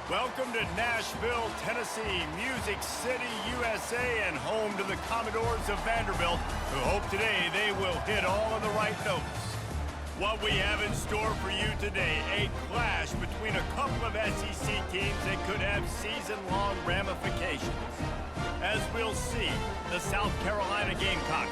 Welcome to Nashville, Tennessee, Music City, USA, and home to the Commodores of Vanderbilt, who hope today they will hit all of the right notes. What we have in store for you today, a clash between a couple of SEC teams that could have season-long ramifications. As we'll see, the South Carolina Gamecocks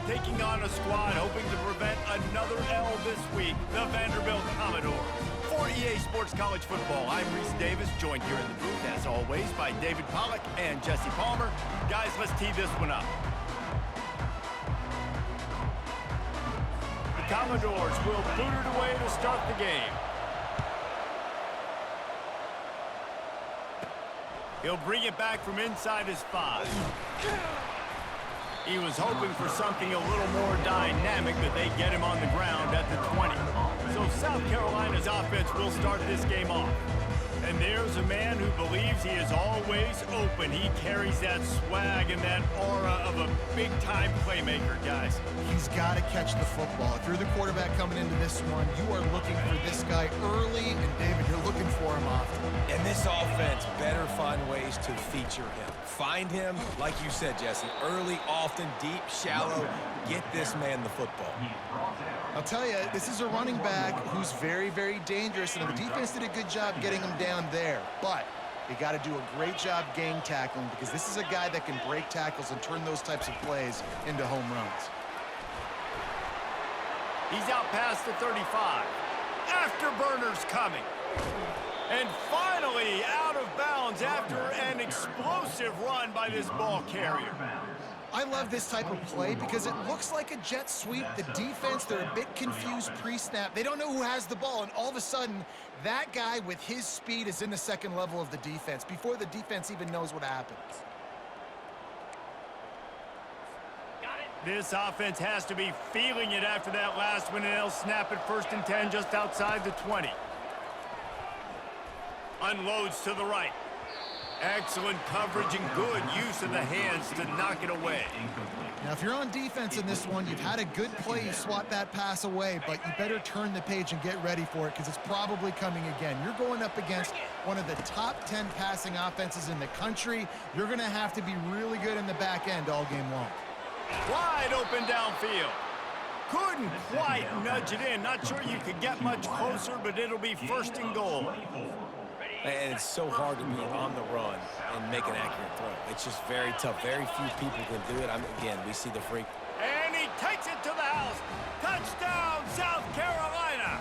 taking on a squad hoping to prevent another L this week, the Vanderbilt Commodores. For EA Sports College Football, I'm Reese Davis, joined here in the booth, as always, by David Pollack and Jesse Palmer. Guys, let's tee this one up. The Commodores will boot it away to start the game. He'll bring it back from inside his 5. He was hoping for something a little more dynamic, but they get him on the ground at the 20. So South Carolina's offense will start this game off. And there's a man who believes he is always open. He carries that swag and that aura of a big-time playmaker, guys. He's got to catch the football. If you're the quarterback coming into this one, you are looking for this guy early, and David, you're looking for him often. And this offense better find ways to feature him. Find him, like you said, Jesse, early, often, deep, shallow. Get this man the football. I'll tell you, this is a running back who's very, very dangerous, and the defense did a good job getting him down there. But you got to do a great job game tackling, because this is a guy that can break tackles and turn those types of plays into home runs. He's out past the 35. Afterburners coming. And finally out of bounds after an explosive run by this ball carrier. I love this type of play because it looks like a jet sweep. The defense, they're a bit confused pre-snap. They don't know who has the ball, and all of a sudden, that guy with his speed is in the second level of the defense before the defense even knows what happens. This offense has to be feeling it after that last one, and they'll snap it 1st and 10 just outside the 20. Unloads to the right. Excellent coverage and good use of the hands to knock it away. Now, if you're on defense in this one, you've had a good play. You swat that pass away, but you better turn the page and get ready for it because it's probably coming again. You're going up against one of the top 10 passing offenses in the country. You're going to have to be really good in the back end all game long. Wide open downfield. Couldn't quite nudge it in. Not sure you could get much closer, but it'll be 1st and goal. And it's so hard to be on the run and make an accurate throw. It's just very tough. Very few people can do it. Again, we see the freak. And he takes it to the house. Touchdown, South Carolina.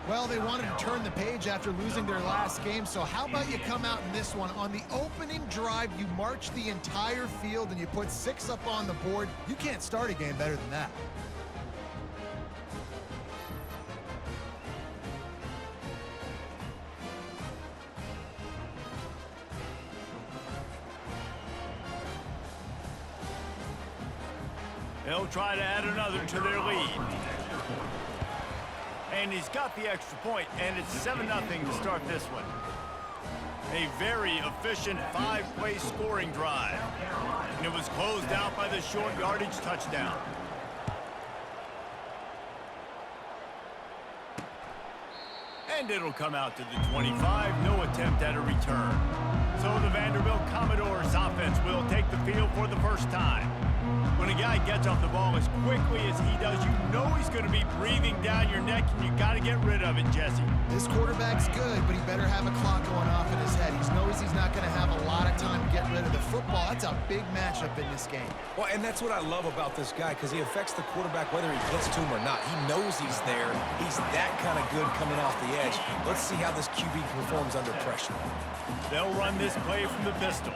Well, they wanted to turn the page after losing their last game, so how about you come out in this one? On the opening drive, you march the entire field and you put 6 up on the board. You can't start a game better than that. They'll try to add another to their lead. And he's got the extra point, and it's 7-0 to start this one. A very efficient 5-play scoring drive. And it was closed out by the short yardage touchdown. And it'll come out to the 25. No attempt at a return. So the Vanderbilt Commodores offense will take the field for the first time. When a guy gets off the ball as quickly as he does, you know he's going to be breathing down your neck, and you got to get rid of it, Jesse. This quarterback's good, but he better have a clock going off in his head. He knows he's not going to have a lot of time to get rid of the football. That's a big matchup in this game. Well, and that's what I love about this guy, because he affects the quarterback whether he gets to him or not. He knows he's there. He's that kind of good coming off the edge. Let's see how this QB performs under pressure. They'll run this play from the pistol.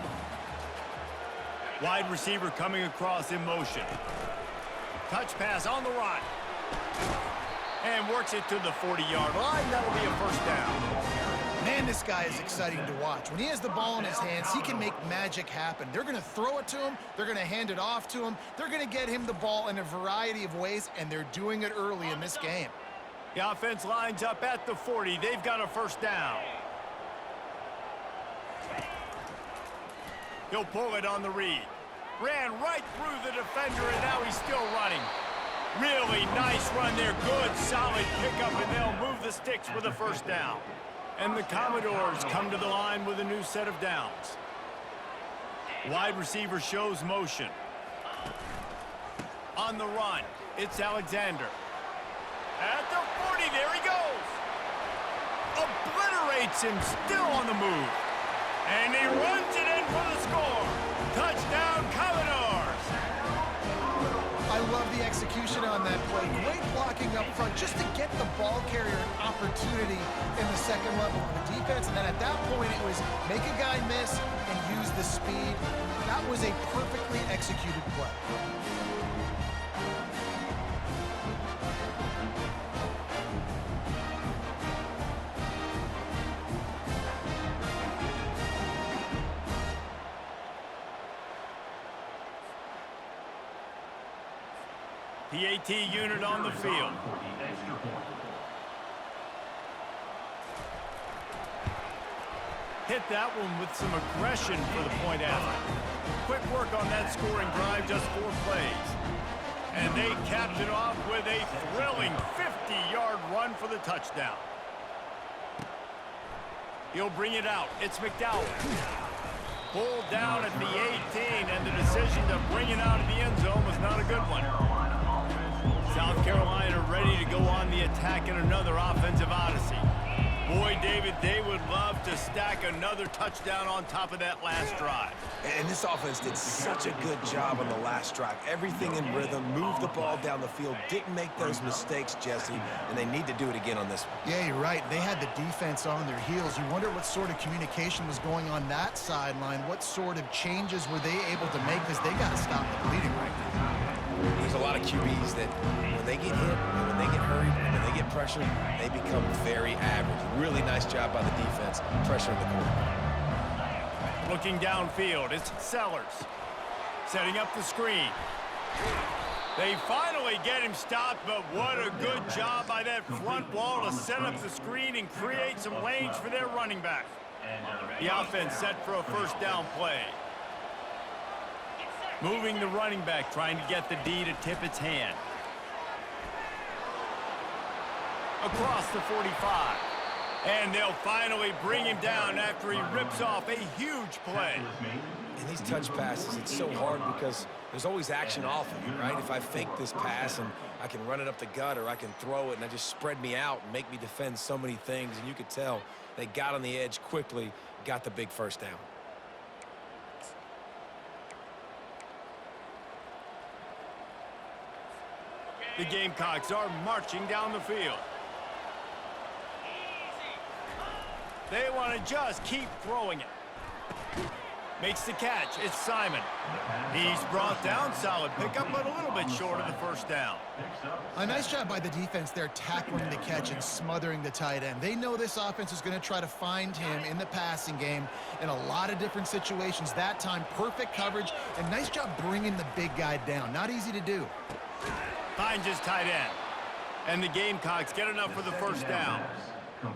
Wide receiver coming across in motion. Touch pass on the run. And works it to the 40-yard line. That'll be a 1st down. Man, this guy is exciting to watch. When he has the ball in his hands, he can make magic happen. They're going to throw it to him. They're going to hand it off to him. They're going to get him the ball in a variety of ways, and they're doing it early in this game. The offense lines up at the 40. They've got a 1st down. He'll pull it on the read. Ran right through the defender, and now he's still running. Really nice run there. Good, solid pickup, and they'll move the sticks with a 1st down. And the Commodores come to the line with a new set of downs. Wide receiver shows motion. On the run, it's Alexander. At the 40, there he goes. Obliterates him, still on the move. And he runs it in for the score. Touchdown, Commodores. I love the execution on that play. Great blocking up front just to get the ball carrier an opportunity in the second level of the defense. And then at that point, it was make a guy miss and use the speed. That was a perfectly executed play. PAT unit on the field. Hit that one with some aggression for the point after. Quick work on that scoring drive, just 4 plays. And they capped it off with a thrilling 50-yard run for the touchdown. He'll bring it out. It's McDowell. Pulled down at the 18, and the decision to bring it out of the end zone was not a good one. South Carolina ready to go on the attack in another offensive odyssey. Boy, David, they would love to stack another touchdown on top of that last drive. And this offense did such a good job on the last drive. Everything in rhythm, moved the ball down the field, didn't make those mistakes, Jesse, and they need to do it again on this one. Yeah, you're right. They had the defense on their heels. You wonder what sort of communication was going on that sideline. What sort of changes were they able to make, because they got to stop the bleeding right now. There's a lot of QBs that when they get hit, and when they get hurried, and when they get pressured, they become very average. Really nice job by the defense, pressuring the quarterback. Looking downfield, it's Sellers. Setting up the screen. They finally get him stopped, but what a good job by that front wall to set up the screen and create some lanes for their running back. The offense set for a first down play. Moving the running back, trying to get the D to tip its hand. Across the 45. And they'll finally bring him down after he rips off a huge play. In these touch passes, it's so hard because there's always action off of it, right? If I fake this pass and I can run it up the gut, or I can throw it and I just spread me out and make me defend so many things, and you could tell they got on the edge quickly, got the big first down. The Gamecocks are marching down the field. They want to just keep throwing it. Makes the catch. It's Simon. He's brought down. Solid pickup, but a little bit short of the first down. A nice job by the defense there, tackling the catch and smothering the tight end. They know this offense is going to try to find him in the passing game in a lot of different situations. That time, perfect coverage, and nice job bringing the big guy down. Not easy to do. Finds his tight end. And the Gamecocks get enough for the first down.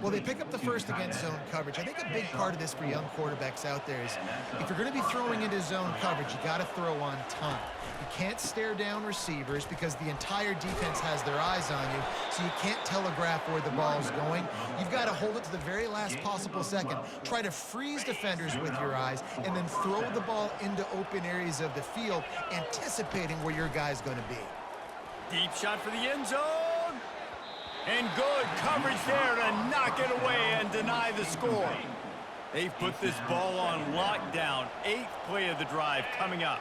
Well, they pick up the first against zone coverage. I think a big part of this for young quarterbacks out there is if you're going to be throwing into zone coverage, you got to throw on time. You can't stare down receivers because the entire defense has their eyes on you, so you can't telegraph where the ball is going. You've got to hold it to the very last possible second. Try to freeze defenders with your eyes and then throw the ball into open areas of the field, anticipating where your guy's going to be. Deep shot for the end zone. And good coverage there to knock it away and deny the score. They've put this ball on lockdown. 8th play of the drive coming up.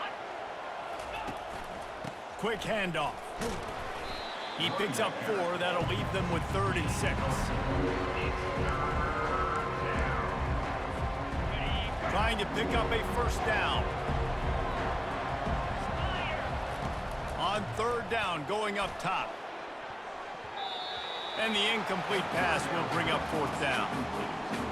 Quick handoff. He picks up 4. That'll leave them with 3rd and 6. Trying to pick up a first down. On 3rd down, going up top. And the incomplete pass will bring up 4th down.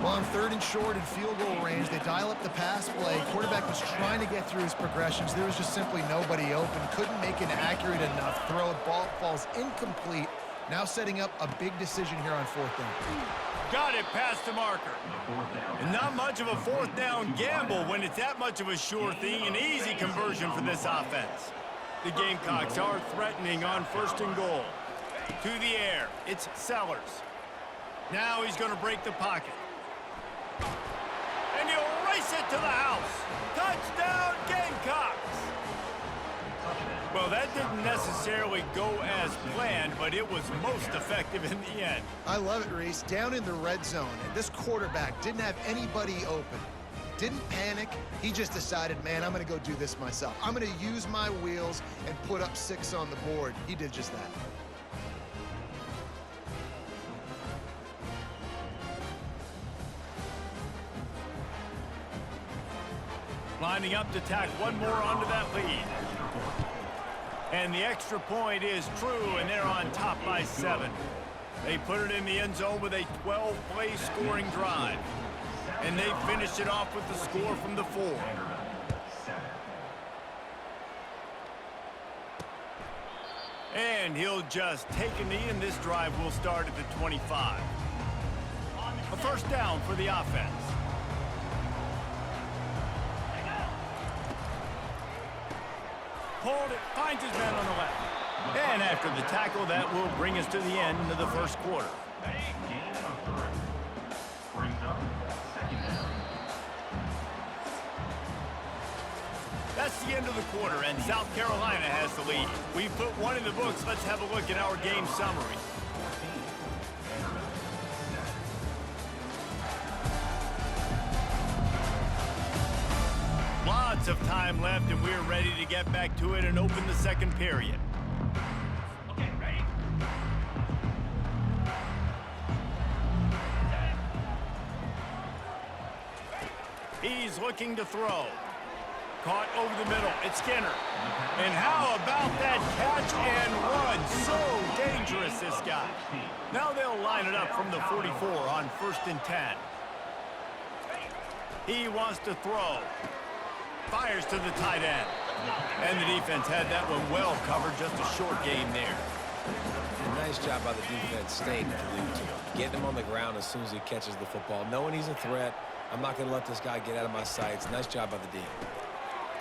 Well, on 3rd and short and field goal range, they dial up the pass play. Quarterback was trying to get through his progressions. There was just simply nobody open. Couldn't make an accurate enough throw. Ball falls incomplete. Now setting up a big decision here on 4th down. Got it past the marker. And not much of a 4th down gamble when it's that much of a sure thing. An easy conversion for this offense. The Gamecocks are threatening on 1st and goal. To the air, it's Sellers. Now he's going to break the pocket. and he'll race it to the house. Touchdown, Gamecocks! Well, that didn't necessarily go as planned, but it was most effective in the end. I love it, Reese. Down in the red zone, and this quarterback didn't have anybody open. Didn't panic. He just decided, man, I'm going to go do this myself. I'm going to use my wheels and put up 6 on the board. He did just that. Lining up to tack one more onto that lead. And the extra point is true, and they're on top by 7. They put it in the end zone with a 12-play scoring drive. And they finish it off with the score from the 4. And he'll just take a knee, and this drive will start at the 25. A first down for the offense. Pulled it, finds his man on the left. And after the tackle, that will bring us to the end of the first quarter. That's the end of the quarter, and South Carolina has the lead. We've put one in the books. Let's have a look at our game summary. Lots of time left, and we're ready to get back to it and open the second period. Okay, ready? He's looking to throw. Caught over the middle. It's Skinner. And how about that catch and run? So dangerous, this guy. Now they'll line it up from the 44 on 1st and 10. He wants to throw. Fires to the tight end. And the defense had that one well covered. Just a short game there. And nice job by the defense staying glued to him. Getting him on the ground as soon as he catches the football. Knowing he's a threat. I'm not going to let this guy get out of my sights. Nice job by the D.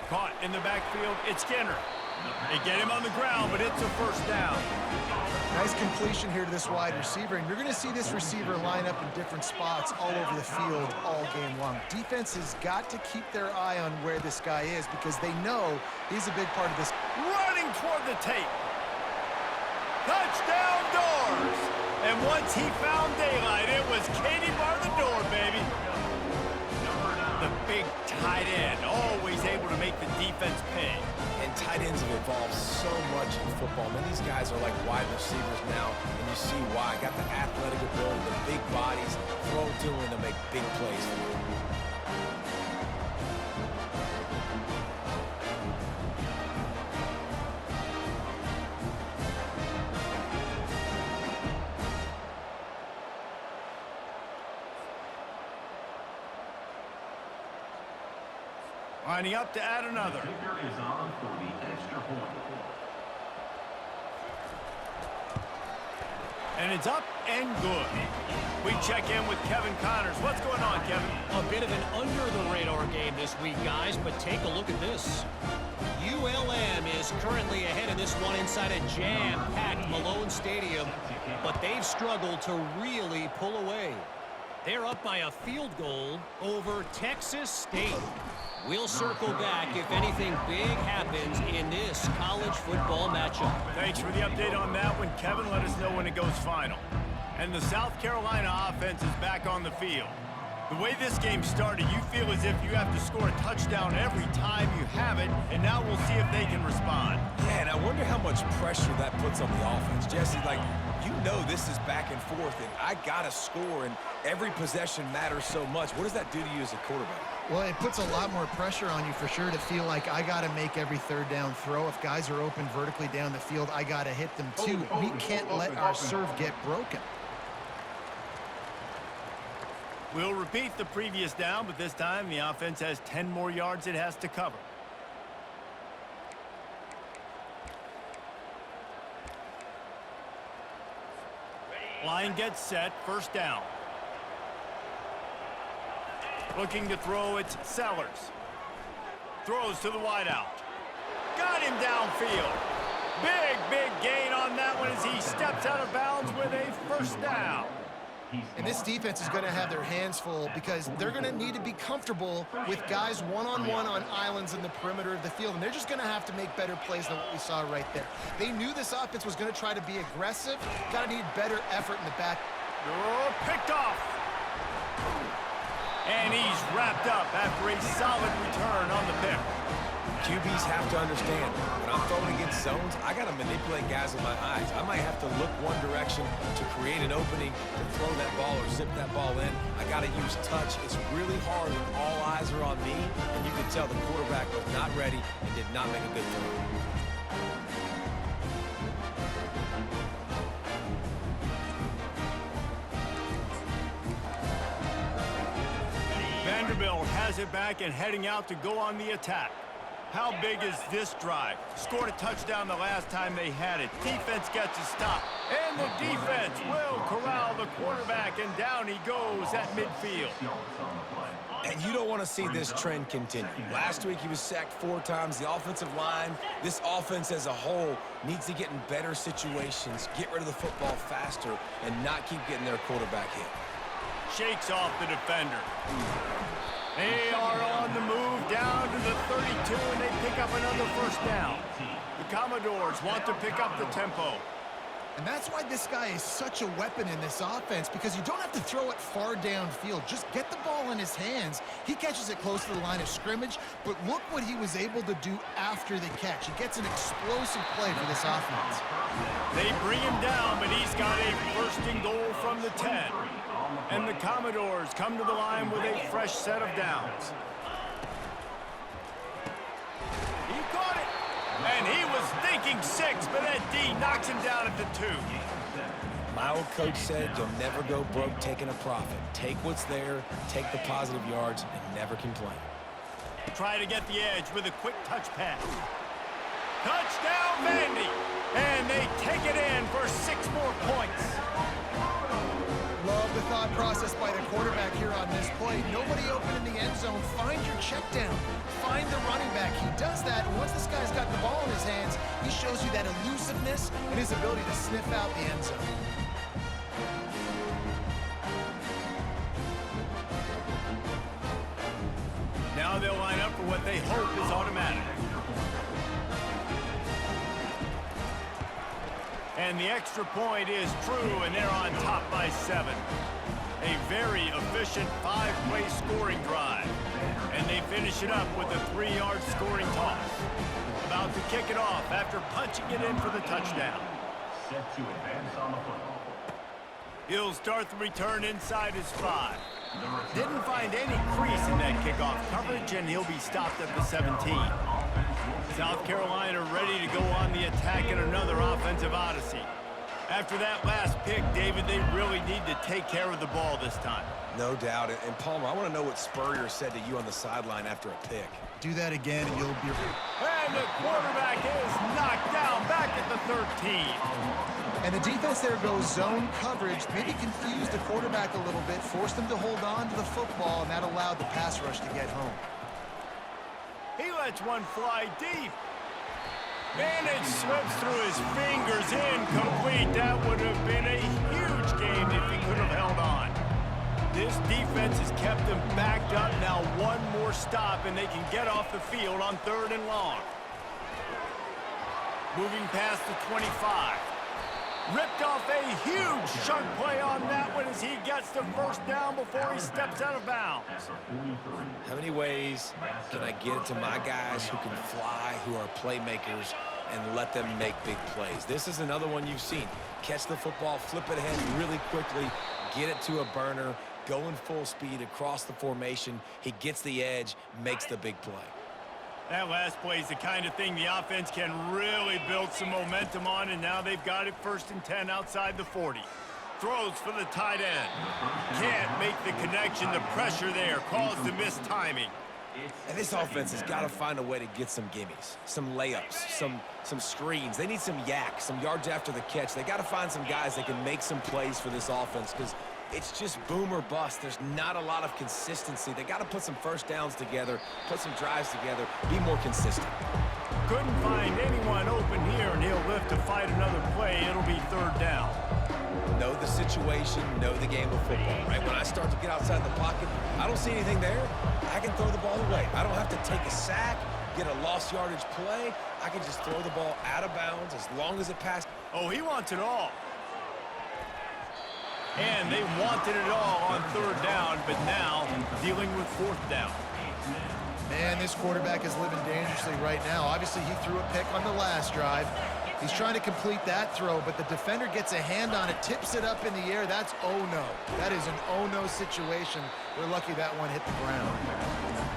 Caught in the backfield. It's Skinner. They get him on the ground, but it's a first down. Nice completion here to this wide receiver, and you're going to see this receiver line up in different spots all over the field all game long. Defense has got to keep their eye on where this guy is because they know he's a big part of this. Running toward the tape. Touchdown Doors! And once he found daylight, it was Katie bar the door, baby. The big tight end, always able to make the defense pay. And tight ends have evolved so much in football. Man, these guys are like wide receivers now, and you see why. Got the athletic ability, the big bodies, throw to them to make big plays for you. Lining up to add another. Is on for the extra point. And it's up and good. We check in with Kevin Connors. What's going on, Kevin? A bit of an under-the-radar game this week, guys, but take a look at this. ULM is currently ahead in this one inside a jam-packed Malone Stadium, but they've struggled to really pull away. They're up by a field goal over Texas State. We'll circle back if anything big happens in this college football matchup. Thanks for the update on that one, Kevin. Let us know when it goes final. And the South Carolina offense is back on the field. The way this game started, you feel as if you have to score a touchdown every time you have it, and now we'll see if they can respond. Yeah, and I wonder how much pressure that puts on the offense. Jesse, like, you know this is back and forth, and I got to score, and every possession matters so much. What does that do to you as a quarterback? Well, it puts a lot more pressure on you for sure to feel like I got to make every third down throw. If guys are open vertically down the field, I got to hit them too. We can't let our serve get broken. We'll repeat the previous down, but this time the offense has 10 more yards it has to cover. Line gets set, first down. Looking to throw, it's Sellers. Throws to the wideout. Got him downfield. Big gain on that one as he steps out of bounds with a first down. And this defense is going to have their hands full because they're going to need to be comfortable with guys one-on-one on islands in the perimeter of the field, and they're just going to have to make better plays than what we saw right there. They knew this offense was going to try to be aggressive. Got to need better effort in the back. Oh, picked off. And he's wrapped up after a solid return on the pick. QBs have to understand, when I'm throwing against zones, I got to manipulate guys with my eyes. I might have to look one direction to create an opening to throw that ball or zip that ball in. I got to use touch. It's really hard when all eyes are on me, and you can tell the quarterback was not ready and did not make a good throw. Vanderbilt has it back and heading out to go on the attack. How big is this drive? Scored a touchdown the last time they had it. Defense gets a stop. And the defense will corral the quarterback, and down he goes at midfield. And you don't want to see this trend continue. Last week he was sacked 4 times. The offensive line, this offense as a whole, needs to get in better situations, get rid of the football faster, and not keep getting their quarterback hit. Shakes off the defender. They are on the move down to the 32, and they pick up another first down. The Commodores want to pick up the tempo. And that's why this guy is such a weapon in this offense, because you don't have to throw it far downfield. Just get the ball in his hands. He catches it close to the line of scrimmage, but look what he was able to do after the catch. He gets an explosive play for this offense. They bring him down, but he's got a first and goal from the 10. And the Commodores come to the line with a fresh set of downs. He caught it. And he was thinking 6, but that D knocks him down at the 2. My old coach said you'll never go broke taking a profit. Take what's there, take the positive yards, and never complain. Try to get the edge with a quick touch pass. Touchdown, Vandy! And they take it in for 6 more points. Love the thought process by the quarterback here on this play. Nobody open in the end zone. Find your check down. Find the running back. He does that, and once this guy's got the ball in his hands, he shows you that elusiveness and his ability to sniff out the end zone. Now they'll line up for what they hope is automatic. And the extra point is true, and they're on top by 7. A very efficient 5-play scoring drive. And they finish it up with a 3-yard scoring toss. About to kick it off after punching it in for the touchdown. Set to advance on the football. He'll start the return inside his 5. Didn't find any crease in that kickoff coverage, and he'll be stopped at the 17. South Carolina ready to go on the attack in another offensive odyssey. After that last pick, David, they really need to take care of the ball this time. No doubt. And Palmer, I want to know what Spurrier said to you on the sideline after a pick. Do that again, and you'll be... And the quarterback is knocked down back at the 13. And the defense there goes zone coverage, maybe confused the quarterback a little bit, forced him to hold on to the football, and that allowed the pass rush to get home. He lets one fly deep. And it slips through his fingers, incomplete. That would have been a huge game if he could have held on. This defense has kept them backed up. Now one more stop, and they can get off the field on 3rd and long. Moving past the 25. Ripped off a huge chunk play on that one as he gets the first down before he steps out of bounds. How many ways can I get it to my guys who can fly, who are playmakers, and let them make big plays? This is another one you've seen. Catch the football, flip it ahead really quickly, get it to a burner, go in full speed across the formation. He gets the edge, makes the big play. That last play is the kind of thing the offense can really build some momentum on, and now they've got it 1st and 10 outside the 40. Throws for the tight end. Can't make the connection. The pressure there caused the missed timing. And this offense has got to find a way to get some gimmies, some layups, some screens. They need some yak, some yards after the catch. They got to find some guys that can make some plays for this offense, because it's just boom or bust. There's not a lot of consistency. They got to put some first downs together, put some drives together, be more consistent. Couldn't find anyone open here, and he'll live to fight another play. It'll be 3rd down. know the situation, know the game of football, right? When I start to get outside the pocket, I don't see anything there, I can throw the ball away. I don't have to take a sack, get a lost yardage play. I can just throw the ball out of bounds as long as it passes. Oh, he wants it all. And they wanted it all on third down, but now dealing with fourth down. Man, this quarterback is living dangerously right now. Obviously, he threw a pick on the last drive. He's trying to complete that throw, but the defender gets a hand on it, tips it up in the air. That's oh-no. That is an oh-no situation. We're lucky that one hit the ground.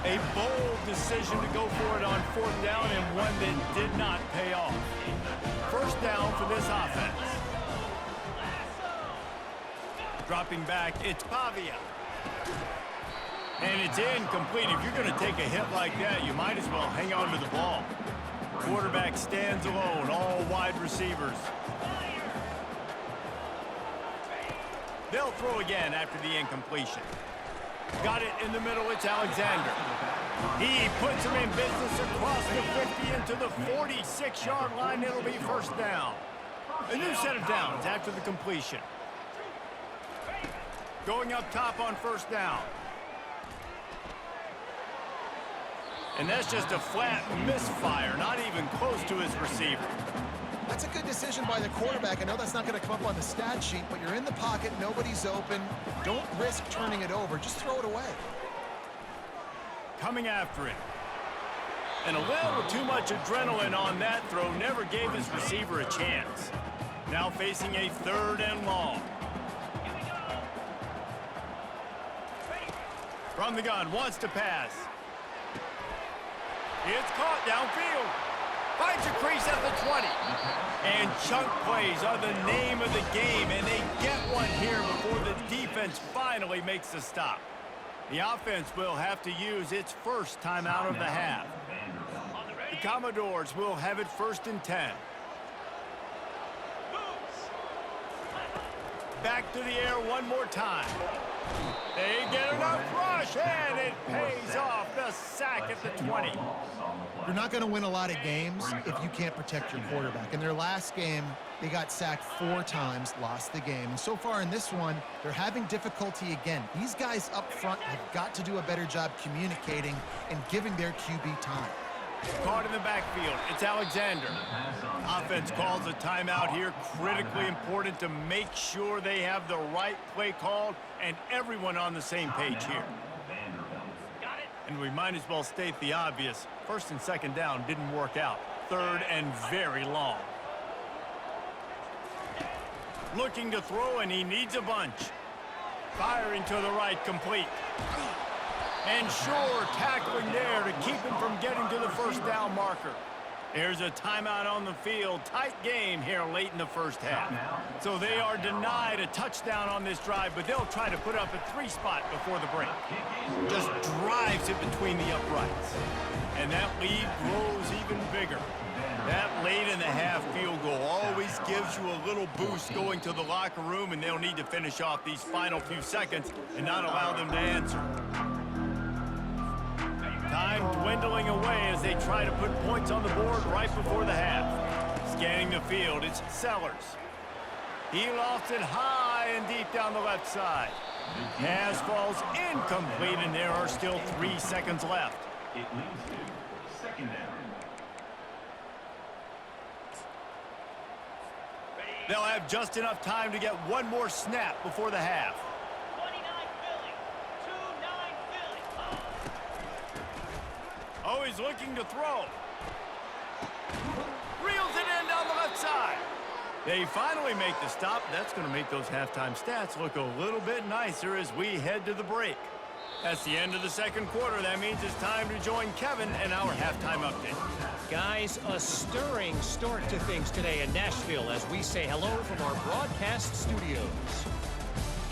A bold decision to go for it on fourth down and one that did not pay off. First down for this offense. Dropping back, it's Pavia. And it's incomplete. If you're going to take a hit like that, you might as well hang on to the ball. Quarterback stands alone, all wide receivers. They'll throw again after the incompletion. Got it in the middle, it's Alexander. He puts him in business across the 50 into the 46-yard line. It'll be first down. A new set of downs after the completion. Going up top on first down. And that's just a flat misfire, not even close to his receiver. That's a good decision by the quarterback. I know that's not going to come up on the stat sheet, but you're in the pocket, nobody's open. Don't risk turning it over. Just throw it away. Coming after him. And a little too much adrenaline on that throw. Never gave his receiver a chance. Now facing a third and long. From the gun, wants to pass. It's caught downfield. Finds a crease at the 20. And chunk plays are the name of the game, and they get one here before the defense finally makes the stop. The offense will have to use its first timeout of the half. The Commodores will have it first and 10. Back to the air one more time. They get enough rush, and it pays off. The sack at the 20. You're not going to win a lot of games if you can't protect your quarterback. In their last game, they got sacked 4 times, lost the game. And so far in this one, they're having difficulty again. These guys up front have got to do a better job communicating and giving their QB time. Caught in the backfield. It's Alexander. Offense calls a timeout here. Critically important to make sure they have the right play called and everyone on the same page here. And we might as well state the obvious. First and second down didn't work out. Third and very long. Looking to throw, and he needs a bunch. Firing to the right, complete. And sure, tackling there to keep him from getting to the first down marker. There's a timeout on the field. Tight game here late in the first half. So they are denied a touchdown on this drive, but they'll try to put up a 3 spot before the break. Just drives it between the uprights. And that lead grows even bigger. That late in the half field goal always gives you a little boost going to the locker room, and they'll need to finish off these final few seconds and not allow them to answer. Time dwindling away as they try to put points on the board right before the half. Scanning the field, it's Sellers. He lofts it high and deep down the left side. Pass falls incomplete, and there are still 3 seconds left. It leads to second down. They'll have just enough time to get one more snap before the half. 29 Philly, 2-9 Philly. Oh, he's looking to throw. Reels it in down the left side. They finally make the stop. That's going to make those halftime stats look a little bit nicer as we head to the break. That's the end of the second quarter. That means it's time to join Kevin and our halftime update. Guys, a stirring start to things today in Nashville as we say hello from our broadcast studios.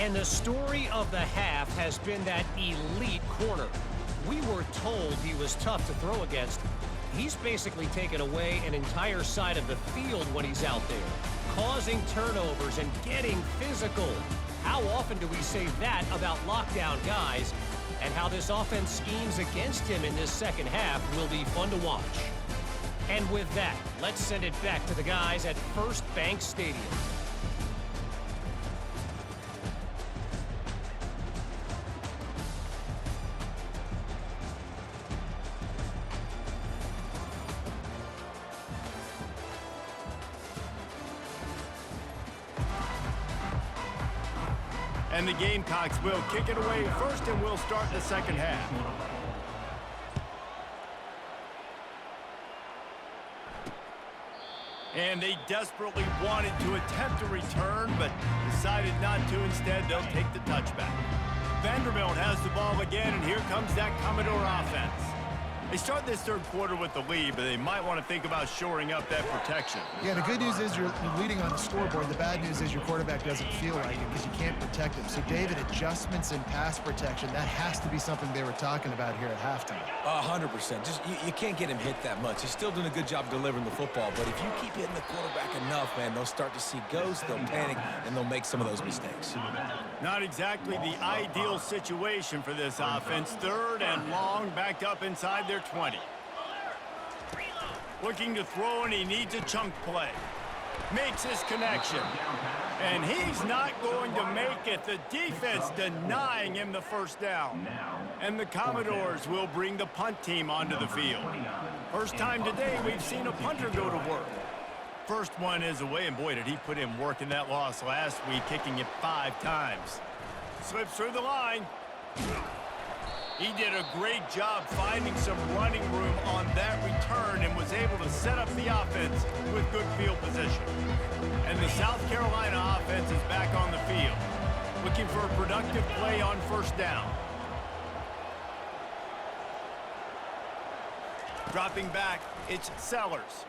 And the story of the half has been that elite corner. We were told he was tough to throw against. He's basically taken away an entire side of the field when he's out there, causing turnovers and getting physical. How often do we say that about lockdown guys? And how this offense schemes against him in this second half will be fun to watch. And with that, let's send it back to the guys at First Bank Stadium. And the Gamecocks will kick it away first, and we'll start the second half. And they desperately wanted to attempt a return, but decided not to. Instead, they'll take the touchback. Vanderbilt has the ball again, and here comes that Commodore offense. They start this third quarter with the lead, but they might want to think about shoring up that protection. Yeah, the good news is you're leading on the scoreboard. The bad news is your quarterback doesn't feel like it because you can't protect him. So, David, adjustments in pass protection, that has to be something they were talking about here at halftime. 100%. Just you can't get him hit that much. He's still doing a good job delivering the football, but if you keep hitting the quarterback enough, man, they'll start to see ghosts, they'll panic, and they'll make some of those mistakes. Not exactly the ideal situation for this offense. Third and long, backed up inside their 20. Looking to throw, and he needs a chunk play. Makes his connection. And he's not going to make it. The defense denying him the first down. And the Commodores will bring the punt team onto the field. First time today we've seen a punter go to work. First one is away, and boy, did he put in work in that loss last week, kicking it 5 times. Slips through the line. He did a great job finding some running room on that return and was able to set up the offense with good field position. And the South Carolina offense is back on the field, looking for a productive play on first down. Dropping back, it's Sellers.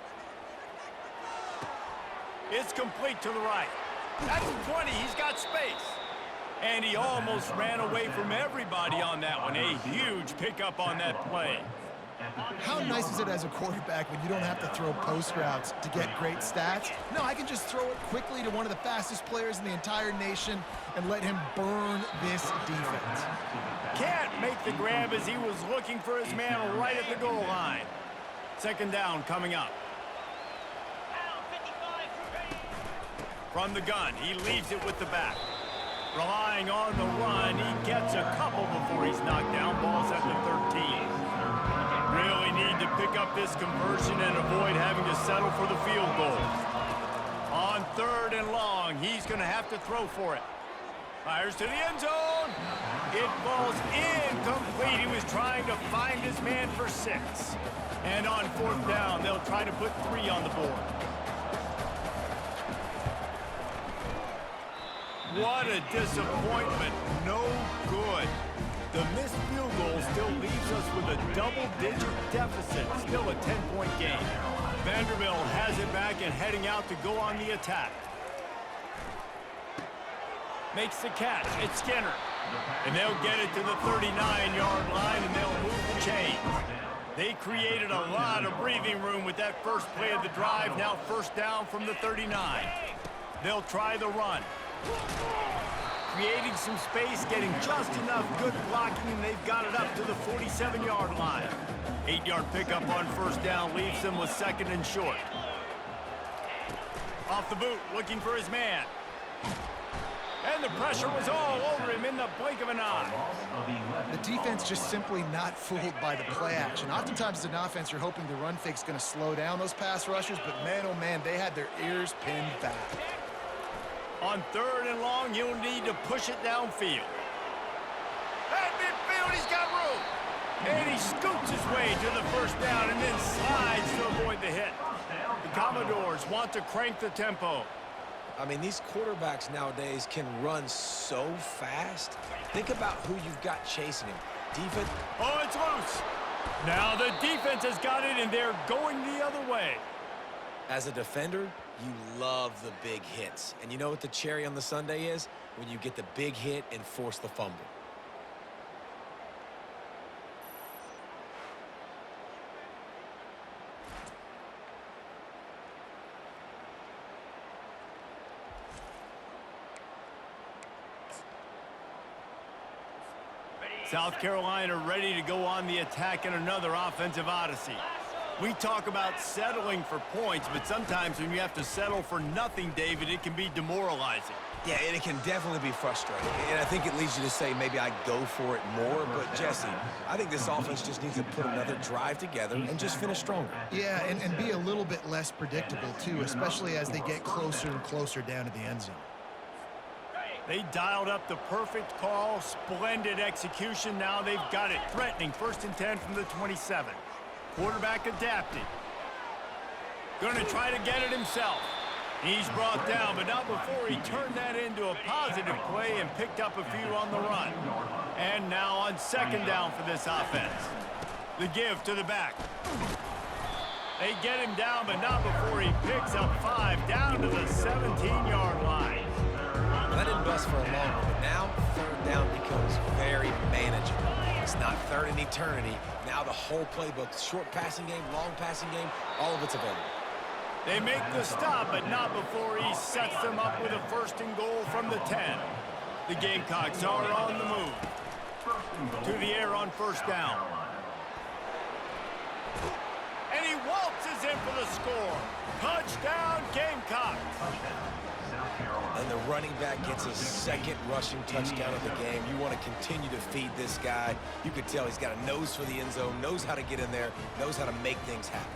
It's complete to the right. That's 20, he's got space. And he almost ran away from everybody on that one. A huge pickup on that play. How nice is it as a quarterback when you don't have to throw post routes to get great stats? No, I can just throw it quickly to one of the fastest players in the entire nation and let him burn this defense. Can't make the grab as he was looking for his man right at the goal line. Second down coming up. From the gun, he leaves it with the back. Relying on the run, he gets a couple before he's knocked down. Ball's at the 13. Really need to pick up this conversion and avoid having to settle for the field goal. On third and long, he's going to have to throw for it. Fires to the end zone. It falls incomplete. He was trying to find his man for 6. And on fourth down, they'll try to put 3 on the board. What a disappointment. No good. The missed field goal still leaves us with a double-digit deficit. Still a 10-point game. Vanderbilt has it back and heading out to go on the attack. Makes the catch. It's Skinner. And they'll get it to the 39-yard line, and they'll move the chains. They created a lot of breathing room with that first play of the drive. Now first down from the 39. They'll try the run. Creating some space, getting just enough good blocking, and they've got it up to the 47-yard line. 8-yard pickup on first down leaves them with second and short. Off the boot, looking for his man. And the pressure was all over him in the blink of an eye. The defense just simply not fooled by the play action. Oftentimes as an offense, you're hoping the run fake's going to slow down those pass rushers, but man, oh man, they had their ears pinned back. On third and long, he'll need to push it downfield. At midfield, he's got room. And he scoots his way to the first down and then slides to avoid the hit. The Commodores want to crank the tempo. I mean, these quarterbacks nowadays can run so fast. Think about who you've got chasing him. Defense. Oh, it's loose. Now the defense has got it, and they're going the other way. As a defender, you love the big hits. And you know what the cherry on the sundae is? When you get the big hit and force the fumble. South Carolina ready to go on the attack in another offensive odyssey. We talk about settling for points, but sometimes when you have to settle for nothing, David, it can be demoralizing. Yeah, and it can definitely be frustrating. And I think it leads you to say maybe I go for it more. But, Jesse, I think this offense just needs to put another drive together and just finish stronger. Yeah, and be a little bit less predictable, too, especially as they get closer and closer down to the end zone. They dialed up the perfect call, splendid execution. Now they've got it. Threatening 1st and 10 from the 27. Quarterback adapting. Going to try to get it himself. He's brought down, but not before he turned that into a positive play and picked up a few on the run. And now on 2nd down for this offense. The give to the back. They get him down, but not before he picks up 5 down to the 17-yard line. Well, that didn't bust for a long one, but now 3rd down becomes very manageable. It's not 3rd and eternity. Now the whole playbook, short passing game, long passing game, all of it's available. They make the stop, but not before he sets them up with a 1st and goal from the 10. The Gamecocks are on the move. To the air on 1st down. And he waltzes in for the score. Touchdown, Gamecocks. And the running back gets his 2nd rushing touchdown of the game. You want to continue to feed this guy. You could tell he's got a nose for the end zone, knows how to get in there, knows how to make things happen.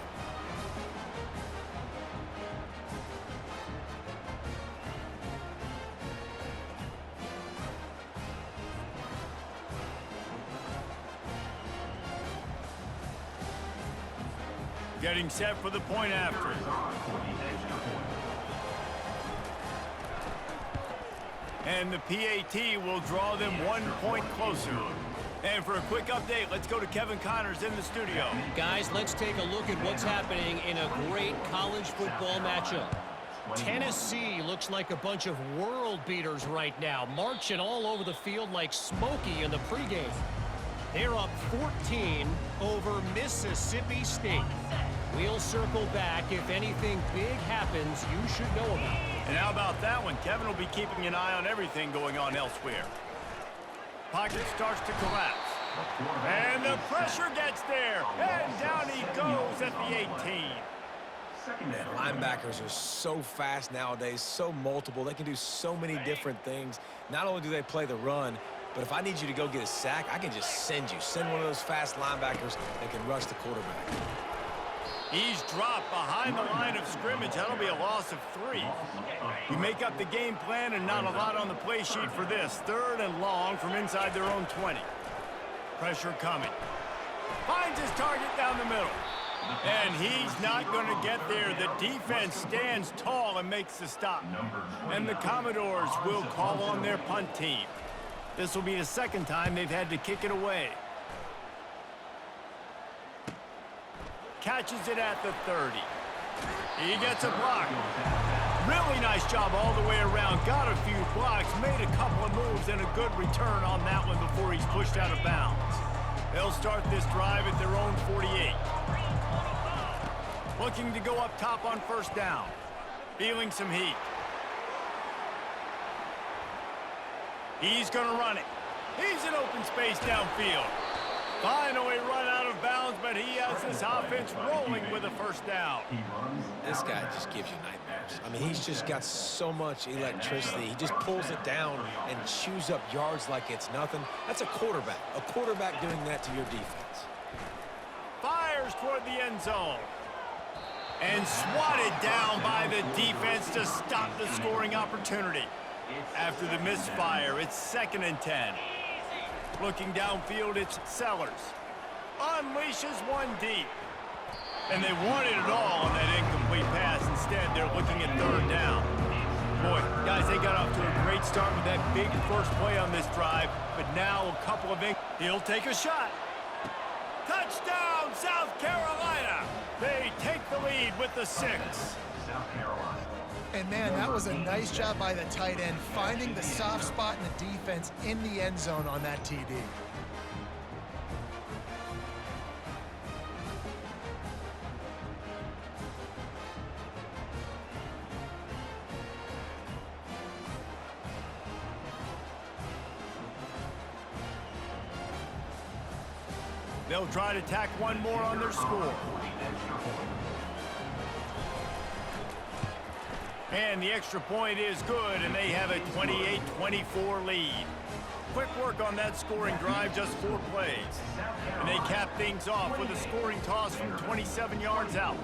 Getting set for the point after. And the PAT will draw them 1 point closer. And for a quick update, let's go to Kevin Connors in the studio. Guys, let's take a look at what's happening in a great college football matchup. Tennessee looks like a bunch of world beaters right now, marching all over the field like Smokey in the pregame. They're up 14 over Mississippi State. We'll circle back if anything big happens you should know about. And how about that one? Kevin will be keeping an eye on everything going on elsewhere. Pocket starts to collapse. And the pressure gets there. And down he goes at the 18. Man, linebackers are so fast nowadays, so multiple. They can do so many different things. Not only do they play the run, but if I need you to go get a sack, I can just send you. Send one of those fast linebackers that can rush the quarterback. He's dropped behind the line of scrimmage. That'll be a loss of 3. You make up the game plan and not a lot on the play sheet for this. 3rd and long from inside their own 20. Pressure coming. Finds his target down the middle. And he's not going to get there. The defense stands tall and makes the stop. And the Commodores will call on their punt team. This will be the 2nd time they've had to kick it away. Catches it at the 30. He gets a block. Really nice job all the way around. Got a few blocks, made a couple of moves, and a good return on that one before he's pushed out of bounds. They'll start this drive at their own 48. Looking to go up top on 1st down. Feeling some heat. He's going to run it. He's in open space downfield. Finally run out of bounds, but he has this offense rolling with a 1st down. This guy just gives you nightmares. I mean, he's just got so much electricity. He just pulls it down and chews up yards like it's nothing. That's a quarterback. A quarterback doing that to your defense. Fires toward the end zone. And swatted down by the defense to stop the scoring opportunity. After the misfire, it's 2nd and 10. Looking downfield, it's Sellers. Unleashes one deep. And they wanted it all on that incomplete pass. Instead, they're looking at 3rd down. Boy, guys, they got off to a great start with that big first play on this drive. But now a couple of he'll take a shot. Touchdown, South Carolina. They take the lead with the 6. South Carolina. And, man, that was a nice job by the tight end, finding the soft spot in the defense in the end zone on that TD. They'll try to tack one more on their score. And the extra point is good, and they have a 28-24 lead. Quick work on that scoring drive, just 4 plays. And they cap things off with a scoring toss from 27 yards out.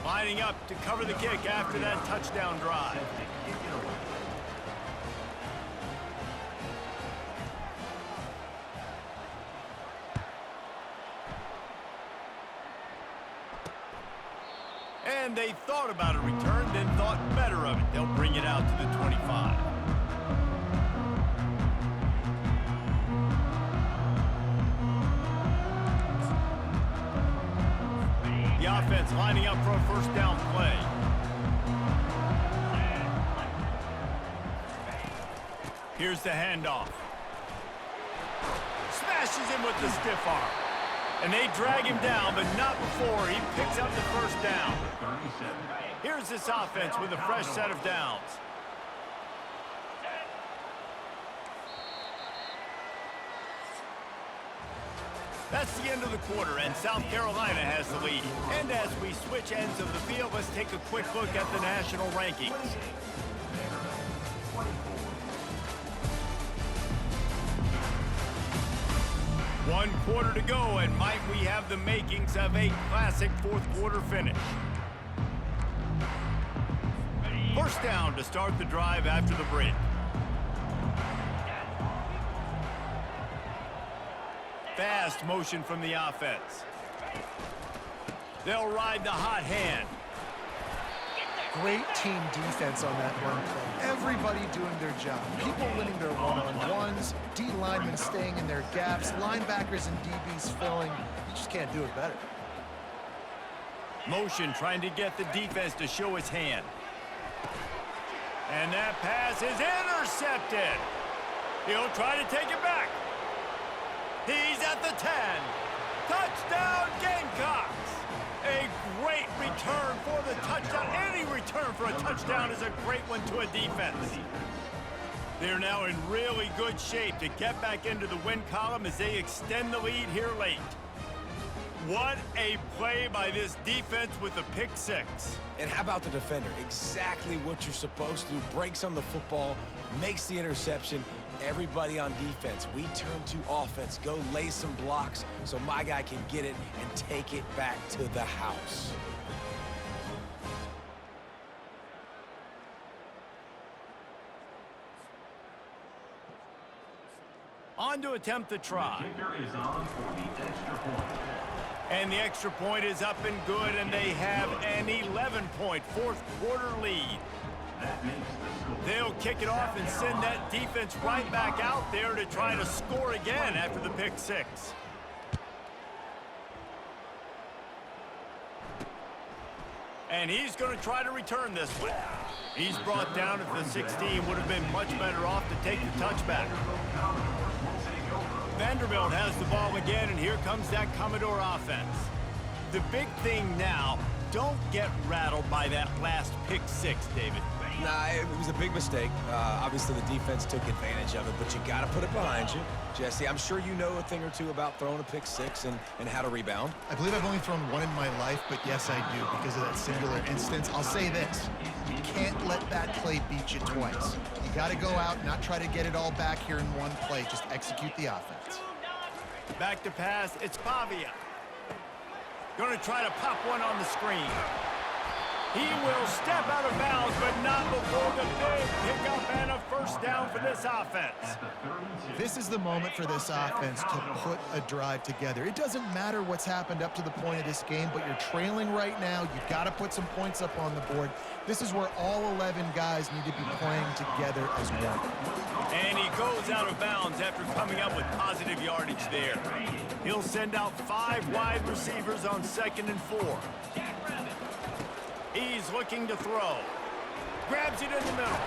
lining up to cover the kick after that touchdown drive. And they thought about a return, then thought better of it. They'll bring it out to the 25. The offense lining up for a first down play. Here's the handoff. Smashes him with the stiff arm. And they drag him down, but not before he picks up the first down. Here's this offense with a fresh set of downs. That's the end of the quarter, and South Carolina has the lead. And as we switch ends of the field, let's take a quick look at the national rankings. One quarter to go, and might we have the makings of a classic fourth quarter finish. First down to start the drive after the break. Fast motion from the offense. They'll ride the hot hand. Great team defense on that run play. Everybody doing their job. People winning their one-on-ones, D linemen staying in their gaps, linebackers and DBs filling. You just can't do it better. Motion trying to get the defense to show his hand. And that pass is intercepted. He'll try to take it back. He's at the 10. Touchdown, Gamecocks. A great return for the touchdown. Any return for a touchdown is a great one to a defense. They're now in really good shape to get back into the win column as they extend the lead here late. What a play by this defense with the pick six. And how about the defender? Exactly what you're supposed to do. Breaks on the football, makes the interception. Everybody on defense, we turn to offense. Go lay some blocks so my guy can get it and take it back to the house. On to attempt the try. Kicker is on for the extra point. And the extra point is up and good, and they have an 11-point fourth quarter lead. That makes the score. They'll kick it off and send that defense right back out there to try to score again after the pick six. And he's going to try to return this one. He's brought down at the 16. Would have been much better off to take the touchback. Vanderbilt has the ball again, and here comes that Commodore offense. The big thing now, don't get rattled by that last pick six, David. Nah, it was a big mistake. Obviously, the defense took advantage of it, but you got to put it behind you. Jesse, I'm sure you know a thing or two about throwing a pick six and how to rebound. I believe I've only thrown one in my life, but yes, I do because of that singular instance. I'll say this. You can't let that play beat you twice. You got to go out, not try to get it all back here in one play. Just execute the offense. Back to pass, it's Pavia. Going to try to pop one on the screen. He will step out of bounds, but not before the big pickup and a first down for this offense. This is the moment for this offense to put a drive together. It doesn't matter what's happened up to the point of this game, but you're trailing right now. You've got to put some points up on the board. This is where all 11 guys need to be playing together as one. And he goes out of bounds after coming up with positive yardage there. He'll send out 5 wide receivers on 2nd and 4. He's looking to throw. Grabs it in the middle.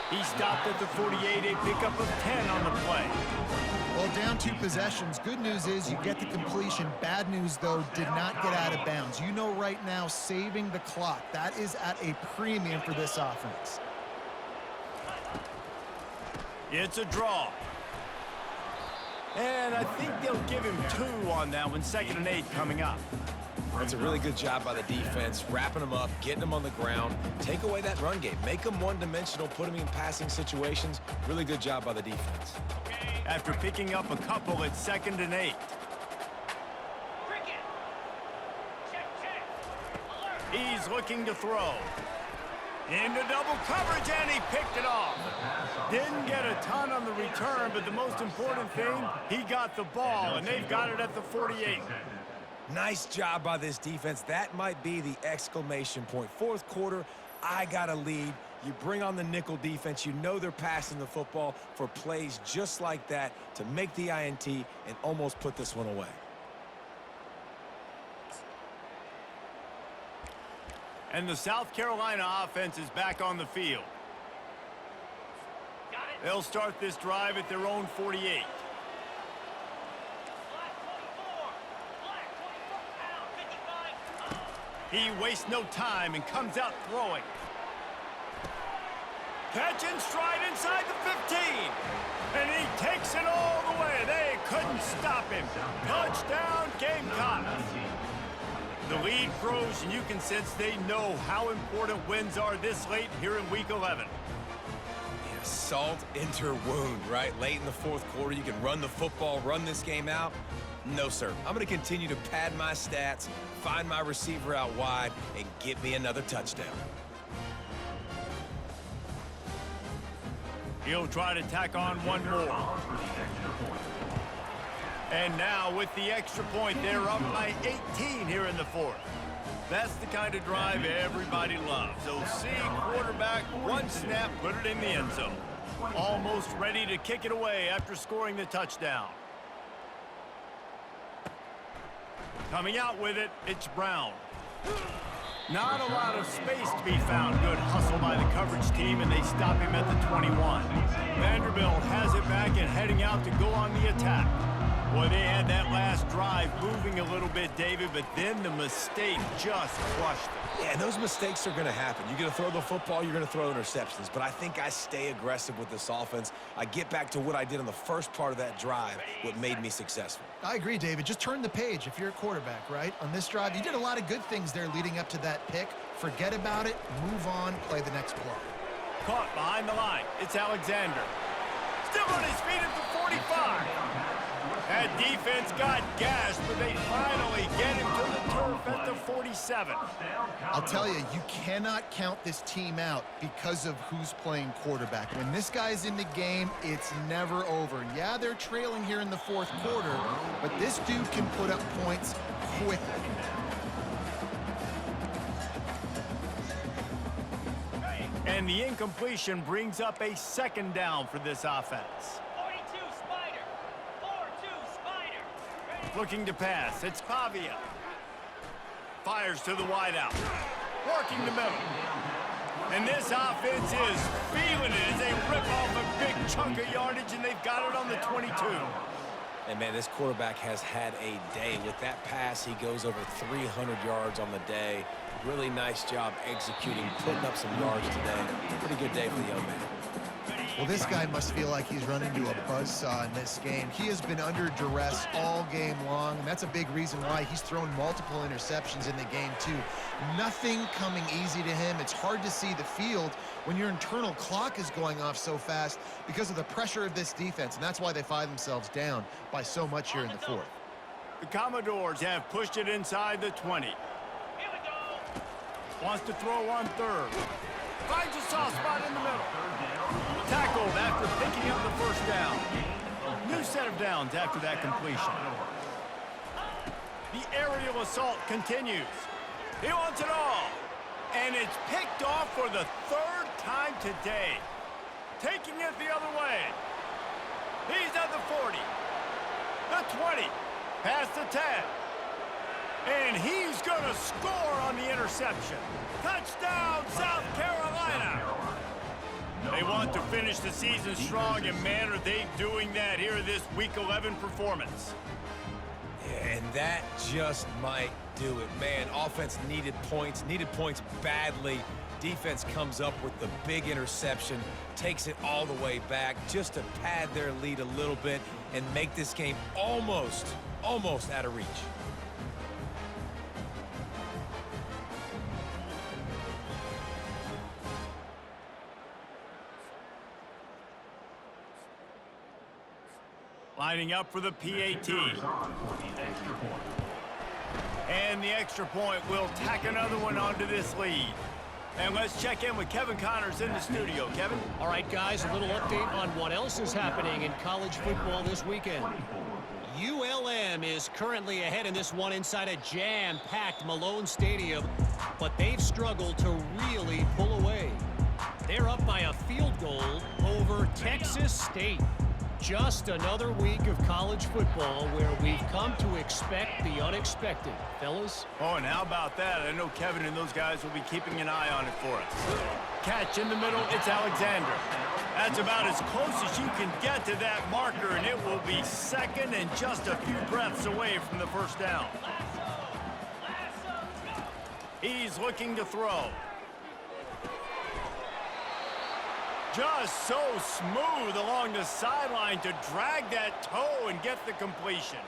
He stopped at the 48, a pickup of 10 on the play. Well, down 2 possessions. Good news is you get the completion. Bad news, though, did not get out of bounds. You know right now, saving the clock. That is at a premium for this offense. It's a draw. And I think they'll give him 2 on that one. 2nd and 8 coming up. That's a really good job by the defense, wrapping them up, getting them on the ground. Take away that run game. Make them one-dimensional, put them in passing situations. Really good job by the defense. After picking up a couple at 2nd and 8. He's looking to throw. Into double coverage, and he picked it off. Didn't get a ton on the return, but the most important thing, he got the ball, and they've got it at the 48. Nice job by this defense. That might be the exclamation point. Fourth quarter, I got a lead. You bring on the nickel defense. You know they're passing the football for plays just like that to make the INT and almost put this one away. And the South Carolina offense is back on the field. They'll start this drive at their own 48. He wastes no time and comes out throwing. Catch and stride inside the 15. And he takes it all the way. They couldn't stop him. Touchdown, Gamecocks. The lead grows, and you can sense they know how important wins are this late here in Week 11. Yeah, salt into her wound, right? Late in the fourth quarter, you can run the football, run this game out. No, sir. I'm going to continue to pad my stats, find my receiver out wide, and get me another touchdown. He'll try to tack on one more. And now with the extra point, they're up by 18 here in the fourth. That's the kind of drive everybody loves. So see quarterback, one snap, put it in the end zone. Almost ready to kick it away after scoring the touchdown. Coming out with it, it's Brown. Not a lot of space to be found. Good hustle by the coverage team, and they stop him at the 21. Vanderbilt has it back and heading out to go on the attack. Boy, they had that last drive moving a little bit, David, but then the mistake just crushed them. Yeah, those mistakes are going to happen. You're going to throw the football, you're going to throw interceptions. But I think I stay aggressive with this offense. I get back to what I did on the first part of that drive, what made me successful. I agree, David. Just turn the page if you're a quarterback, right? On this drive, you did a lot of good things there leading up to that pick. Forget about it, move on, play the next play. Caught behind the line. It's Alexander. Still on his feet at the 45. That defense got gashed, but they finally get him to the turf at the 47. I'll tell you, you cannot count this team out because of who's playing quarterback. When this guy's in the game, it's never over. Yeah, they're trailing here in the fourth quarter, but this dude can put up points quickly. And the incompletion brings up a second down for this offense. 42 Spider. 4-2 Spider. Looking to pass, it's Pavia. Fires to the wideout. Working the middle. And this offense is feeling it as they rip off a big chunk of yardage, and they've got it on the 22. And, man, this quarterback has had a day. With that pass, he goes over 300 yards on the day. Really nice job executing, putting up some yards today. Pretty good day for the young man. Well, this guy must feel like he's run into a buzzsaw in this game. He has been under duress all game long, and that's a big reason why he's thrown multiple interceptions in the game, too. Nothing coming easy to him. It's hard to see the field when your internal clock is going off so fast because of the pressure of this defense, and that's why they find themselves down by so much here in the fourth. The Commodores have pushed it inside the 20. Here we go. Wants to throw on third. Finds a soft spot in the middle. Tackled after picking up the first down. New set of downs after that completion. The aerial assault continues. He wants it all. And it's picked off for the third time today. Taking it the other way. He's at the 40. The 20. Past the 10. And he's going to score on the interception. Touchdown, South Carolina. They want to finish the season strong, and man, are they doing that here in this Week 11 performance. Yeah, and that just might do it. Man, offense needed points badly. Defense comes up with the big interception, takes it all the way back just to pad their lead a little bit and make this game almost out of reach. Lining up for the PAT. And the extra point will tack another one onto this lead. And let's check in with Kevin Connors in the studio. Kevin? All right, guys, a little update on what else is happening in college football this weekend. ULM is currently ahead in this one inside a jam-packed Malone Stadium, but they've struggled to really pull away. They're up by a field goal over Texas State. Just another week of college football where we've come to expect the unexpected. Fellas? Oh, and how about that? I know Kevin and those guys will be keeping an eye on it for us. Catch in the middle, it's Alexander. That's about as close as you can get to that marker, and it will be second and just a few breaths away from the first down. He's looking to throw. Just so smooth along the sideline to drag that toe and get the completion.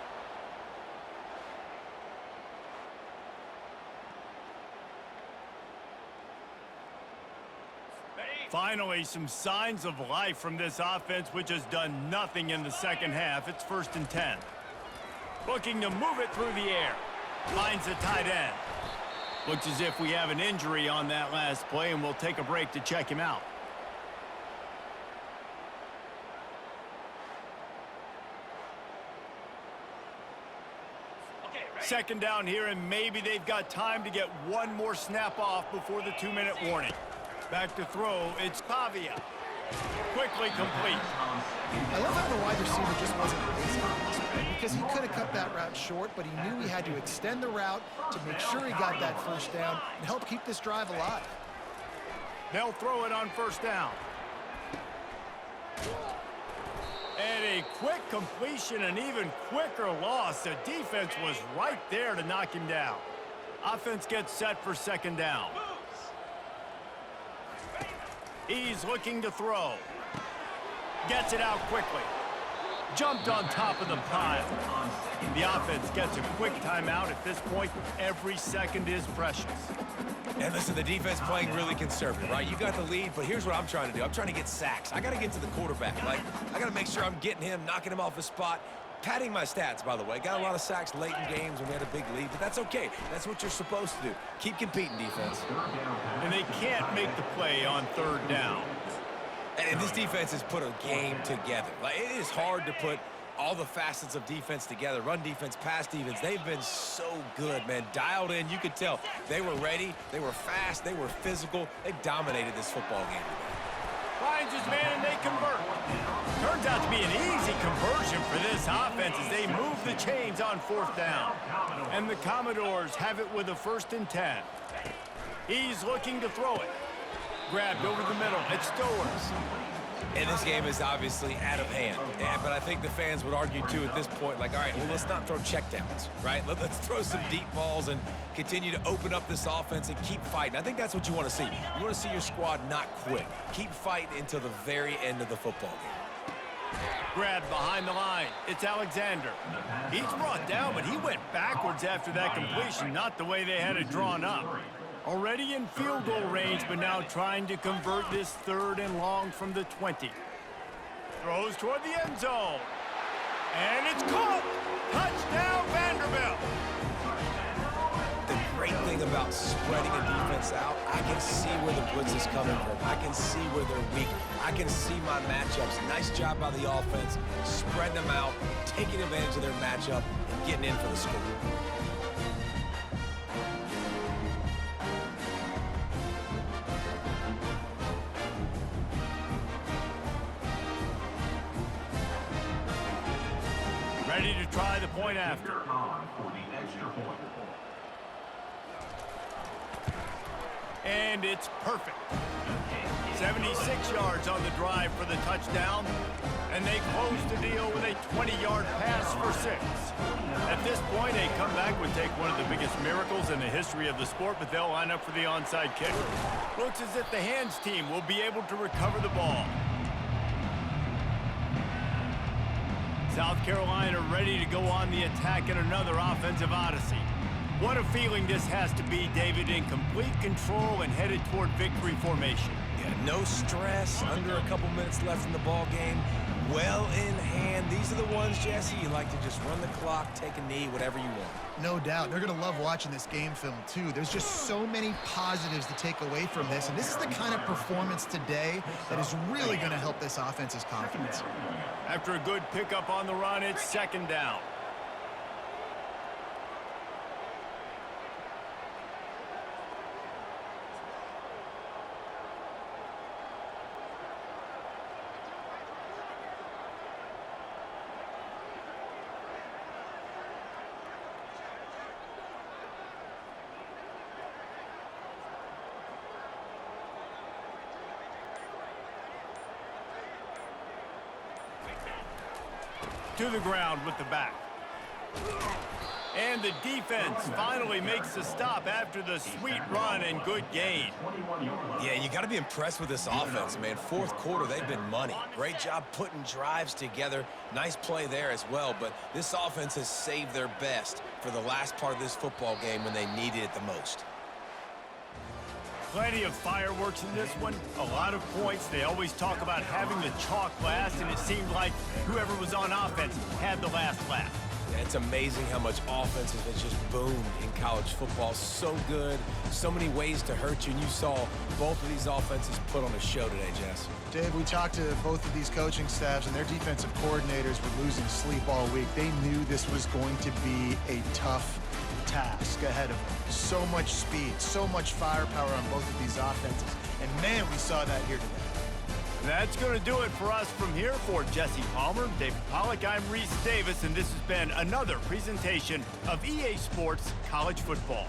Finally, some signs of life from this offense, which has done nothing in the second half. It's 1st and 10. Looking to move it through the air. Finds the tight end. Looks as if we have an injury on that last play, and we'll take a break to check him out. Second down here, and maybe they've got time to get one more snap off before the 2-minute warning. Back to throw, it's Pavia. Quickly complete. I love how the wide receiver just wasn't lazy on this play because he could have cut that route short, but he knew he had to extend the route to make sure he got that first down and help keep this drive alive. They'll throw it on 1st down. And a quick completion, an even quicker loss. The defense was right there to knock him down. Offense gets set for 2nd down. He's looking to throw. Gets it out quickly. Jumped on top of the pile. The offense gets a quick timeout. At this point, every second is precious. And listen, the defense playing really conservative, right? You got the lead, but here's what I'm trying to do. I'm trying to get sacks. I got to get to the quarterback. Like, I got to make sure I'm getting him, knocking him off his spot. Padding my stats, by the way. Got a lot of sacks late in games when we had a big lead, but that's okay. That's what you're supposed to do. Keep competing, defense. And they can't make the play on 3rd down. And this defense has put a game together. Like, it is hard to put all the facets of defense together. Run defense, pass defense. They've been so good, man. Dialed in. You could tell they were ready. They were fast. They were physical. They dominated this football game today. Finds his man and they convert. Turns out to be an easy conversion for this offense as they move the chains on 4th down. And the Commodores have it with a 1st and 10. He's looking to throw it. Grabbed over the middle. It's Stowers. And this game is obviously out of hand. Yeah, but I think the fans would argue, too, at this point, like, all right, well, let's not throw checkdowns, right? Let's throw some deep balls and continue to open up this offense and keep fighting. I think that's what you want to see. You want to see your squad not quit. Keep fighting until the very end of the football game. Grabbed behind the line. It's Alexander. He's brought down, but he went backwards after that completion, not the way they had it drawn up. Already in field goal range, but now trying to convert this 3rd and long from the 20. Throws toward the end zone. And it's caught! Touchdown, Vanderbilt! The great thing about spreading a defense out, I can see where the blitz is coming from. I can see where they're weak. I can see my matchups. Nice job by the offense, spreading them out, taking advantage of their matchup, and getting in for the score. Ready to try the point after. On for the extra point. And it's perfect. 76 yards on the drive for the touchdown. And they close the deal with a 20-yard pass for 6. At this point, a comeback would take one of the biggest miracles in the history of the sport, but they'll line up for the onside kick. Looks as if the hands team will be able to recover the ball. South Carolina ready to go on the attack in another offensive odyssey. What a feeling this has to be, David, in complete control and headed toward victory formation. Yeah, no stress, under a couple minutes left in the ball game. well in hand. These are the ones, Jesse, you like to just run the clock, take a knee, whatever you want. No doubt. They're going to love watching this game film, too. There's just so many positives to take away from this, and this is the kind of performance today that is really going to help this offense's confidence. After a good pickup on the run, it's second down. To the ground with the back. And the defense finally makes the stop after the sweet run and good gain. Yeah, you got to be impressed with this offense, man. Fourth quarter, they've been money. Great job putting drives together. Nice play there as well, but this offense has saved their best for the last part of this football game when they needed it the most. Plenty of fireworks in this one, a lot of points. They always talk about having the chalk last, and it seemed like whoever was on offense had the last laugh. Yeah, it's amazing how much offense has just boomed in college football. So good, so many ways to hurt you, and you saw both of these offenses put on a show today, Jess. Dave, we talked to both of these coaching staffs, and their defensive coordinators were losing sleep all week. They knew this was going to be a tough task ahead of them. So much speed, so much firepower on both of these offenses. And man, we saw that here today. That's going to do it for us from here. For Jesse Palmer, David Pollack, I'm Reese Davis, and this has been another presentation of EA Sports College Football.